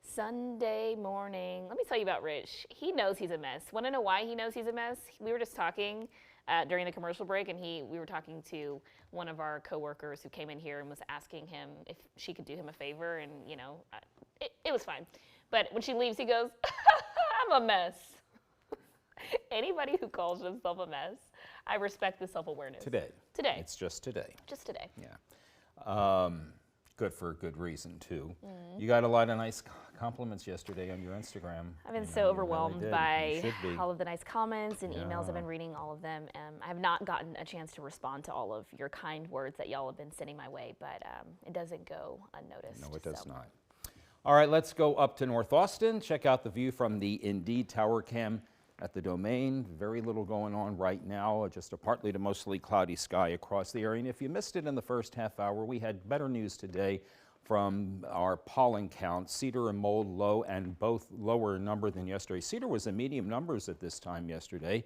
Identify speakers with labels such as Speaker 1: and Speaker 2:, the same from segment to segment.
Speaker 1: Sunday morning. Let me tell you about Rich. He knows he's a mess. Want to know why he knows he's a mess? We were just talking during the commercial break, and we were talking to one of our coworkers who came in here and was asking him if she could do him a favor, and it was fine. But when she leaves, he goes, "I'm a mess." Anybody who calls themselves a mess, I respect the self-awareness.
Speaker 2: Today.
Speaker 1: Today.
Speaker 2: It's just today.
Speaker 1: Just today.
Speaker 2: Yeah. Good for a good reason, too. You got a lot of nice compliments yesterday on your Instagram.
Speaker 1: I've been so overwhelmed by all of the nice comments and emails. I've been reading all of them. I have not gotten a chance to respond to all of your kind words that y'all have been sending my way, but it doesn't go unnoticed.
Speaker 2: No, it does not. All right, let's go up to North Austin. Check out the view from the Indeed Tower Cam at the Domain. Very little going on right now, just a partly to mostly cloudy sky across the area. And if you missed it in the first half hour, we had better news today from our pollen count. Cedar and Mold low, and both lower number than yesterday. Cedar was in medium numbers at this time yesterday,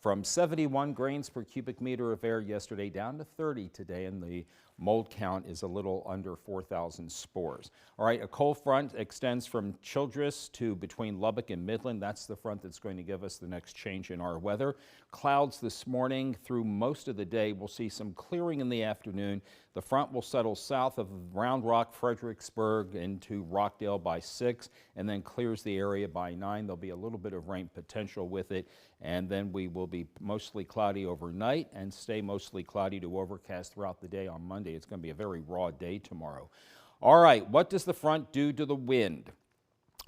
Speaker 2: from 71 grains per cubic meter of air yesterday down to 30 today, and the mold count is a little under 4,000 spores. All right, a cold front extends from Childress to between Lubbock and Midland. That's the front that's going to give us the next change in our weather. Clouds this morning through most of the day. We'll see some clearing in the afternoon. The front will settle south of Round Rock, Fredericksburg into Rockdale by 6, and then clears the area by 9. There'll be a little bit of rain potential with it, and then we will be mostly cloudy overnight and stay mostly cloudy to overcast throughout the day on Monday. It's going to be a very raw day tomorrow. All right, what does the front do to the wind?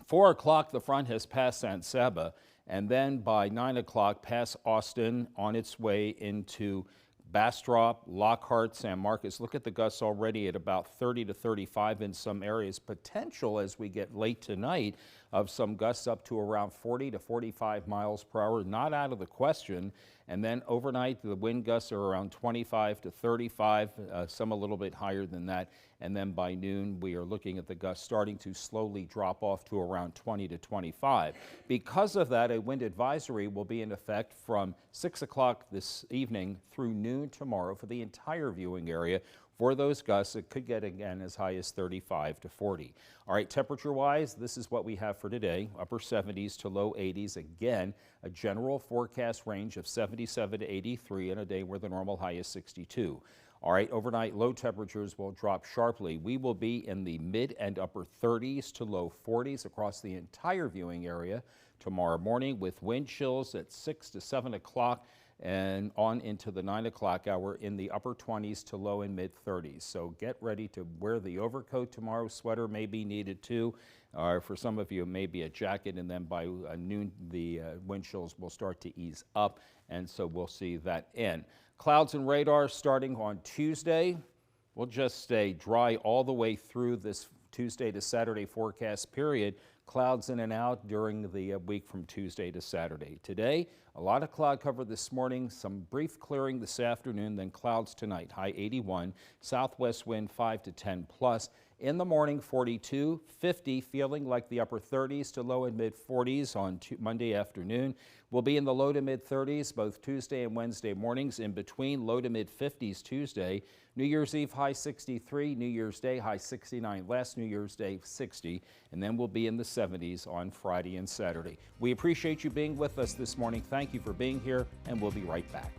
Speaker 2: 4 o'clock, the front has passed San Saba, and then by 9 o'clock, past Austin on its way into Bastrop, Lockhart, San Marcos. Look at the gusts already at about 30 to 35 in some areas. Potential as we get late tonight of some gusts up to around 40 to 45 miles per hour. Not out of the question. And then overnight, the wind gusts are around 25 to 35, some a little bit higher than that. And then by noon, we are looking at the gusts starting to slowly drop off to around 20 to 25. Because of that, a wind advisory will be in effect from 6 o'clock this evening through noon tomorrow for the entire viewing area. For those gusts, it could get again as high as 35 to 40. All right, temperature-wise, this is what we have for today. Upper 70s to low 80s. Again, a general forecast range of 77 to 83 in a day where the normal high is 62. All right, overnight low temperatures will drop sharply. We will be in the mid and upper 30s to low 40s across the entire viewing area tomorrow morning, with wind chills at 6 to 7 o'clock and on into the 9 o'clock hour in the upper 20s to low and mid 30s. So get ready to wear the overcoat tomorrow. Sweater may be needed too. For some of you, maybe a jacket, and then by noon, the wind chills will start to ease up, and so we'll see that end. Clouds and radar starting on Tuesday. We'll just stay dry all the way through this Tuesday to Saturday forecast period. Clouds in and out during the week from Tuesday to Saturday. Today, a lot of cloud cover this morning, some brief clearing this afternoon, then clouds tonight, high 81, southwest wind 5 to 10 plus. In the morning, 42, 50, feeling like the upper 30s to low and mid 40s on Monday afternoon. We'll be in the low to mid 30s both Tuesday and Wednesday mornings. In between, low to mid 50s Tuesday. New Year's Eve, high 63. New Year's Day, high 69. Last New Year's Day, 60. And then we'll be in the 70s on Friday and Saturday. We appreciate you being with us this morning. Thank you for being here, and we'll be right back.